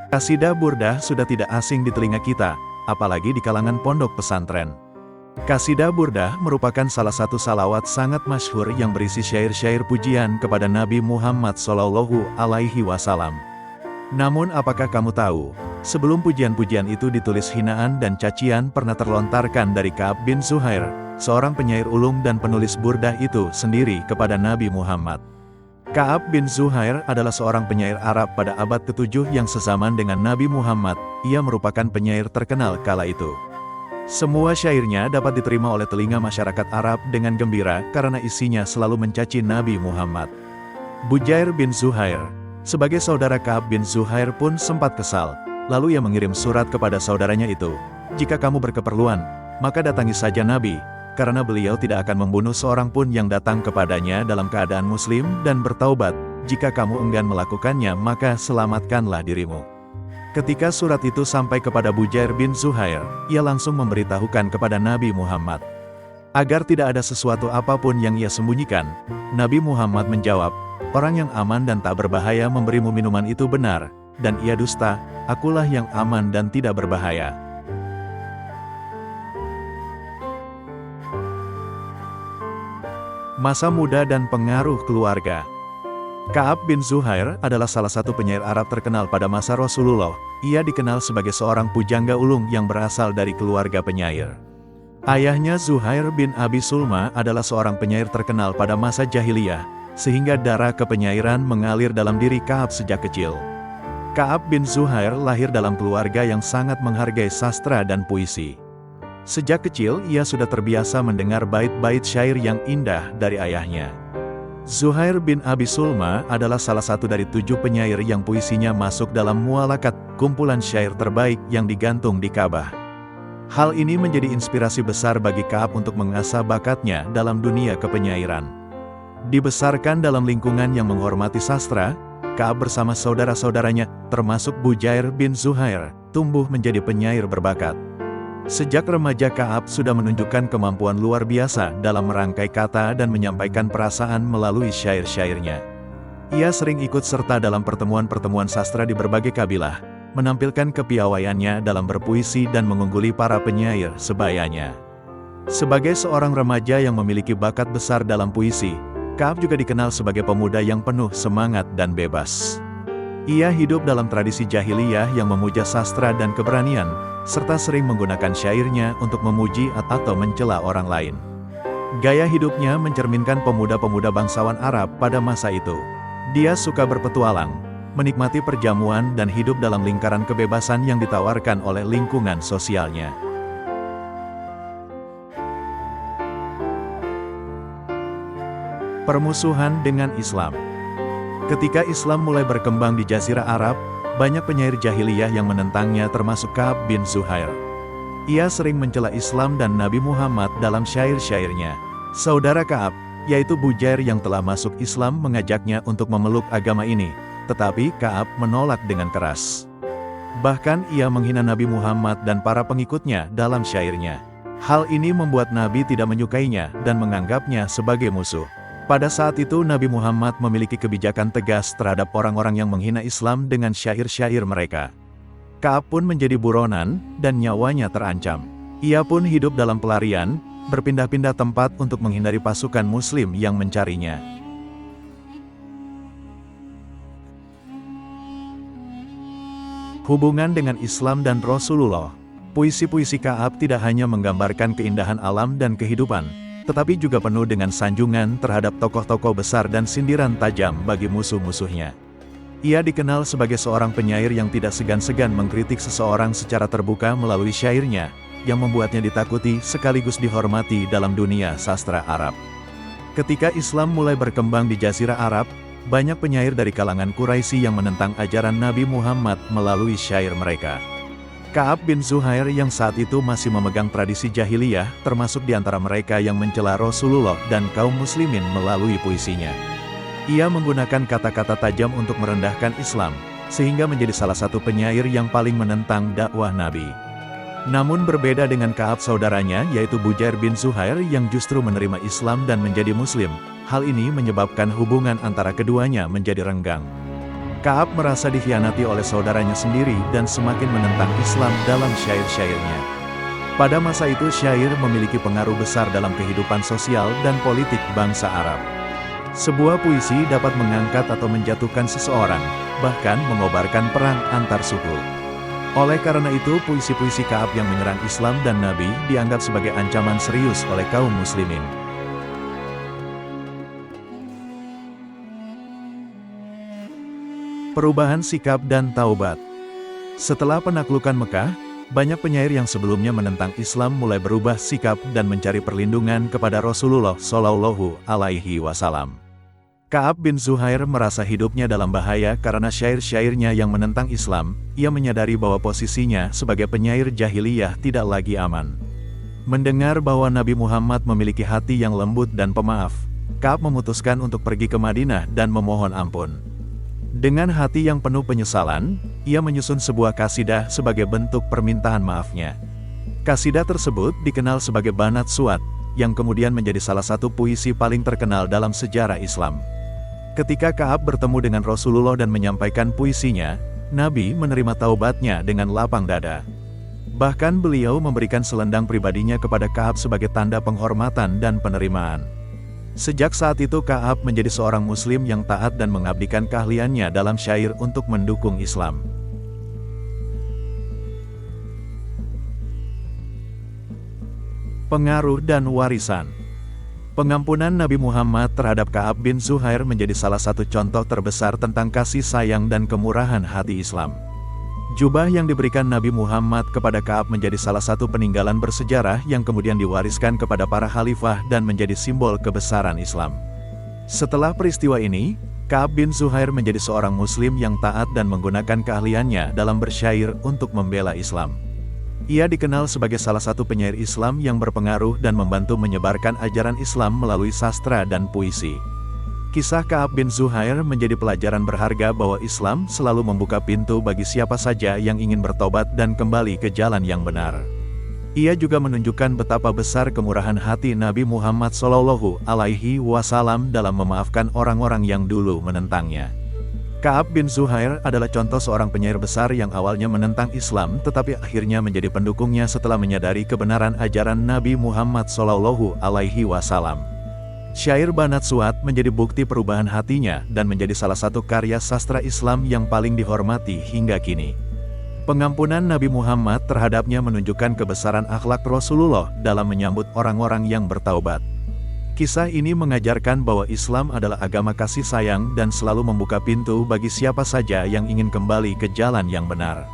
Kasidah Burdah sudah tidak asing di telinga kita, apalagi di kalangan pondok pesantren. Kasidah Burdah merupakan salah satu salawat sangat masyhur yang berisi syair-syair pujian kepada Nabi Muhammad SAW. Namun apakah kamu tahu, sebelum pujian-pujian itu ditulis hinaan dan cacian pernah terlontarkan dari Ka'ab bin Zuhair, seorang penyair ulung dan penulis Burdah itu sendiri kepada Nabi Muhammad. Ka'ab bin Zuhair adalah seorang penyair Arab pada abad ke-7 yang sezaman dengan Nabi Muhammad. Ia merupakan penyair terkenal kala itu. Semua syairnya dapat diterima oleh telinga masyarakat Arab dengan gembira karena isinya selalu mencaci Nabi Muhammad. Bujair bin Zuhair, sebagai saudara Ka'ab bin Zuhair pun sempat kesal, lalu ia mengirim surat kepada saudaranya itu. Jika kamu berkeperluan, maka datangi saja Nabi, karena beliau tidak akan membunuh seorang pun yang datang kepadanya dalam keadaan muslim dan bertaubat. Jika kamu enggan melakukannya, maka selamatkanlah dirimu. Ketika surat itu sampai kepada Bujair bin Zuhair, ia langsung memberitahukan kepada Nabi Muhammad. Agar tidak ada sesuatu apapun yang ia sembunyikan, Nabi Muhammad menjawab, orang yang aman dan tak berbahaya memberimu minuman itu benar, dan ia dusta, akulah yang aman dan tidak berbahaya. Masa muda dan pengaruh keluarga. Ka'ab bin Zuhair adalah salah satu penyair Arab terkenal pada masa Rasulullah. Ia dikenal sebagai seorang pujangga ulung yang berasal dari keluarga penyair. Ayahnya Zuhair bin Abi Sulma adalah seorang penyair terkenal pada masa jahiliyah, sehingga darah kepenyairan mengalir dalam diri Ka'ab sejak kecil. Ka'ab bin Zuhair lahir dalam keluarga yang sangat menghargai sastra dan puisi. Sejak kecil ia sudah terbiasa mendengar bait-bait syair yang indah dari ayahnya. Zuhair bin Abi Sulma adalah salah satu dari 7 penyair yang puisinya masuk dalam Mu'allaqat, kumpulan syair terbaik yang digantung di Ka'bah. Hal ini menjadi inspirasi besar bagi Ka'ab untuk mengasah bakatnya dalam dunia kepenyairan. Dibesarkan dalam lingkungan yang menghormati sastra, Ka'ab bersama saudara-saudaranya, termasuk Bujair bin Zuhair, tumbuh menjadi penyair berbakat. Sejak remaja Ka'ab sudah menunjukkan kemampuan luar biasa dalam merangkai kata dan menyampaikan perasaan melalui syair-syairnya. Ia sering ikut serta dalam pertemuan-pertemuan sastra di berbagai kabilah, menampilkan kepiawaiannya dalam berpuisi dan mengungguli para penyair sebayanya. Sebagai seorang remaja yang memiliki bakat besar dalam puisi, Ka'ab juga dikenal sebagai pemuda yang penuh semangat dan bebas. Ia hidup dalam tradisi jahiliyah yang memuja sastra dan keberanian, serta sering menggunakan syairnya untuk memuji atau mencela orang lain. Gaya hidupnya mencerminkan pemuda-pemuda bangsawan Arab pada masa itu. Dia suka berpetualang, menikmati perjamuan dan hidup dalam lingkaran kebebasan yang ditawarkan oleh lingkungan sosialnya. Permusuhan dengan Islam. Ketika Islam mulai berkembang di Jazirah Arab, banyak penyair jahiliyah yang menentangnya termasuk Ka'ab bin Zuhair. Ia sering mencela Islam dan Nabi Muhammad dalam syair-syairnya. Saudara Ka'ab, yaitu Bujair yang telah masuk Islam mengajaknya untuk memeluk agama ini, tetapi Ka'ab menolak dengan keras. Bahkan ia menghina Nabi Muhammad dan para pengikutnya dalam syairnya. Hal ini membuat Nabi tidak menyukainya dan menganggapnya sebagai musuh. Pada saat itu Nabi Muhammad memiliki kebijakan tegas terhadap orang-orang yang menghina Islam dengan syair-syair mereka. Ka'ab pun menjadi buronan, dan nyawanya terancam. Ia pun hidup dalam pelarian, berpindah-pindah tempat untuk menghindari pasukan muslim yang mencarinya. Hubungan dengan Islam dan Rasulullah. Puisi-puisi Ka'ab tidak hanya menggambarkan keindahan alam dan kehidupan, tetapi juga penuh dengan sanjungan terhadap tokoh-tokoh besar dan sindiran tajam bagi musuh-musuhnya. Ia dikenal sebagai seorang penyair yang tidak segan-segan mengkritik seseorang secara terbuka melalui syairnya, yang membuatnya ditakuti sekaligus dihormati dalam dunia sastra Arab. Ketika Islam mulai berkembang di Jazirah Arab, banyak penyair dari kalangan Quraisy yang menentang ajaran Nabi Muhammad melalui syair mereka. Ka'ab bin Zuhair yang saat itu masih memegang tradisi jahiliyah, termasuk di antara mereka yang mencela Rasulullah dan kaum muslimin melalui puisinya. Ia menggunakan kata-kata tajam untuk merendahkan Islam, sehingga menjadi salah satu penyair yang paling menentang dakwah Nabi. Namun berbeda dengan Ka'ab saudaranya, yaitu Bujair bin Zuhair yang justru menerima Islam dan menjadi muslim, hal ini menyebabkan hubungan antara keduanya menjadi renggang. Ka'ab merasa dikhianati oleh saudaranya sendiri dan semakin menentang Islam dalam syair-syairnya. Pada masa itu syair memiliki pengaruh besar dalam kehidupan sosial dan politik bangsa Arab. Sebuah puisi dapat mengangkat atau menjatuhkan seseorang, bahkan mengobarkan perang antar suku. Oleh karena itu puisi-puisi Ka'ab yang menyerang Islam dan Nabi dianggap sebagai ancaman serius oleh kaum muslimin. Perubahan sikap dan taubat. Setelah penaklukan Mekah, banyak penyair yang sebelumnya menentang Islam mulai berubah sikap dan mencari perlindungan kepada Rasulullah Shallallahu Alaihi Wasallam. Ka'ab bin Zuhair merasa hidupnya dalam bahaya karena syair-syairnya yang menentang Islam. Ia menyadari bahwa posisinya sebagai penyair jahiliyah tidak lagi aman. Mendengar bahwa Nabi Muhammad memiliki hati yang lembut dan pemaaf, Ka'ab memutuskan untuk pergi ke Madinah dan memohon ampun. Dengan hati yang penuh penyesalan, ia menyusun sebuah kasidah sebagai bentuk permintaan maafnya. Kasidah tersebut dikenal sebagai Banat Suat, yang kemudian menjadi salah satu puisi paling terkenal dalam sejarah Islam. Ketika Ka'ab bertemu dengan Rasulullah dan menyampaikan puisinya, Nabi menerima taubatnya dengan lapang dada. Bahkan beliau memberikan selendang pribadinya kepada Ka'ab sebagai tanda penghormatan dan penerimaan. Sejak saat itu Ka'ab menjadi seorang muslim yang taat dan mengabdikan keahliannya dalam syair untuk mendukung Islam. Pengaruh dan warisan. Pengampunan Nabi Muhammad terhadap Ka'ab bin Zuhair menjadi salah satu contoh terbesar tentang kasih sayang dan kemurahan hati Islam. Jubah yang diberikan Nabi Muhammad kepada Ka'ab menjadi salah satu peninggalan bersejarah yang kemudian diwariskan kepada para khalifah dan menjadi simbol kebesaran Islam. Setelah peristiwa ini, Ka'ab bin Zuhair menjadi seorang muslim yang taat dan menggunakan keahliannya dalam bersyair untuk membela Islam. Ia dikenal sebagai salah satu penyair Islam yang berpengaruh dan membantu menyebarkan ajaran Islam melalui sastra dan puisi. Kisah Ka'ab bin Zuhair menjadi pelajaran berharga bahwa Islam selalu membuka pintu bagi siapa saja yang ingin bertobat dan kembali ke jalan yang benar. Ia juga menunjukkan betapa besar kemurahan hati Nabi Muhammad Shallallahu Alaihi Wasallam dalam memaafkan orang-orang yang dulu menentangnya. Ka'ab bin Zuhair adalah contoh seorang penyair besar yang awalnya menentang Islam tetapi akhirnya menjadi pendukungnya setelah menyadari kebenaran ajaran Nabi Muhammad Shallallahu Alaihi Wasallam. Syair Banat Suat menjadi bukti perubahan hatinya dan menjadi salah satu karya sastra Islam yang paling dihormati hingga kini. Pengampunan Nabi Muhammad terhadapnya menunjukkan kebesaran akhlak Rasulullah dalam menyambut orang-orang yang bertaubat. Kisah ini mengajarkan bahwa Islam adalah agama kasih sayang dan selalu membuka pintu bagi siapa saja yang ingin kembali ke jalan yang benar.